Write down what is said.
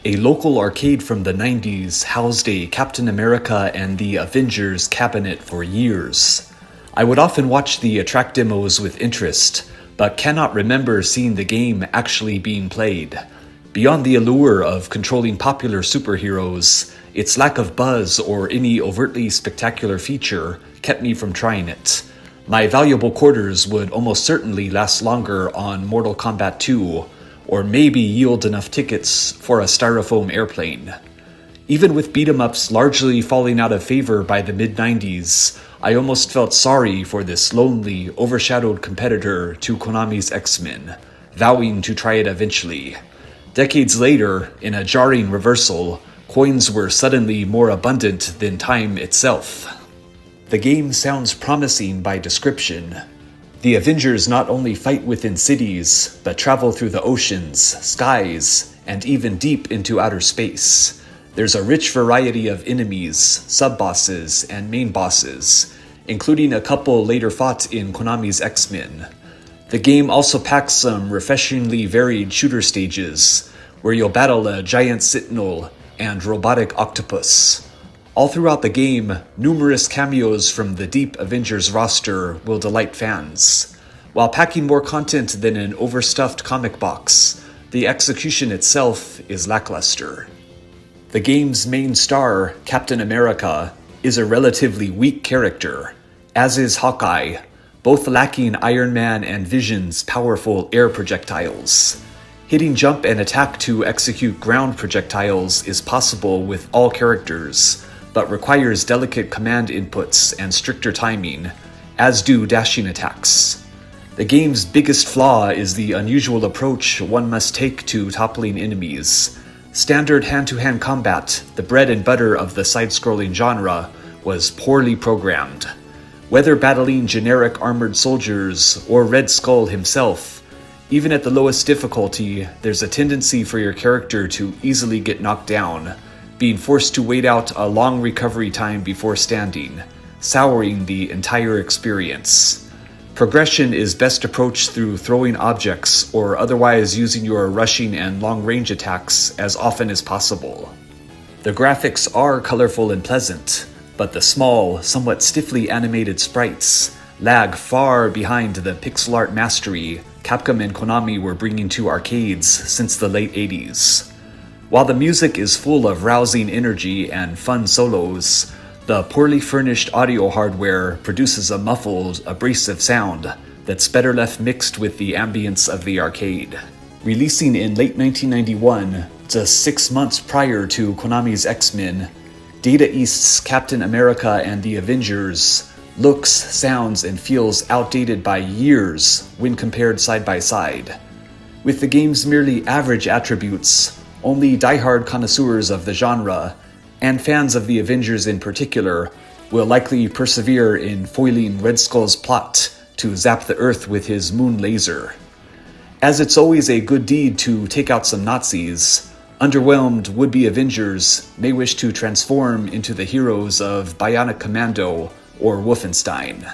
A local arcade from the 90s housed a Captain America and the Avengers cabinet for years. I would often watch the track demos with interest, but cannot remember seeing the game actually being played. Beyond the allure of controlling popular superheroes, its lack of buzz or any overtly spectacular feature kept me from trying it. My valuable quarters would almost certainly last longer on Mortal Kombat 2, or maybe yield enough tickets for a styrofoam airplane. Even with beat-em-ups largely falling out of favor by the mid-90s, I almost felt sorry for this lonely, overshadowed competitor to Konami's X-Men, vowing to try it eventually. Decades later, in a jarring reversal, coins were suddenly more abundant than time itself. The game sounds promising by description. The Avengers not only fight within cities, but travel through the oceans, skies, and even deep into outer space. There's a rich variety of enemies, sub-bosses, and main bosses, including a couple later fought in Konami's X-Men. The game also packs some refreshingly varied shooter stages, where you'll battle a giant sentinel and robotic octopus. All throughout the game, numerous cameos from the deep Avengers roster will delight fans. While packing more content than an overstuffed comic box, the execution itself is lackluster. The game's main star, Captain America, is a relatively weak character, as is Hawkeye, both lacking Iron Man and Vision's powerful air projectiles. Hitting jump and attack to execute ground projectiles is possible with all characters, but requires delicate command inputs and stricter timing, as do dashing attacks. The game's biggest flaw is the unusual approach one must take to toppling enemies. Standard hand-to-hand combat, the bread and butter of the side-scrolling genre, was poorly programmed. Whether battling generic armored soldiers or Red Skull himself, even at the lowest difficulty, there's a tendency for your character to easily get knocked down, being forced to wait out a long recovery time before standing, souring the entire experience. Progression is best approached through throwing objects or otherwise using your rushing and long-range attacks as often as possible. The graphics are colorful and pleasant, but the small, somewhat stiffly animated sprites lag far behind the pixel art mastery Capcom and Konami were bringing to arcades since the late 80s. While the music is full of rousing energy and fun solos, the poorly furnished audio hardware produces a muffled, abrasive sound that's better left mixed with the ambience of the arcade. Releasing in late 1991, just 6 months prior to Konami's X-Men, Data East's Captain America and the Avengers looks, sounds, and feels outdated by years when compared side by side. With the game's merely average attributes, only diehard connoisseurs of the genre, and fans of the Avengers in particular, will likely persevere in foiling Red Skull's plot to zap the Earth with his moon laser. As it's always a good deed to take out some Nazis, underwhelmed would-be Avengers may wish to transform into the heroes of Bionic Commando or Wolfenstein.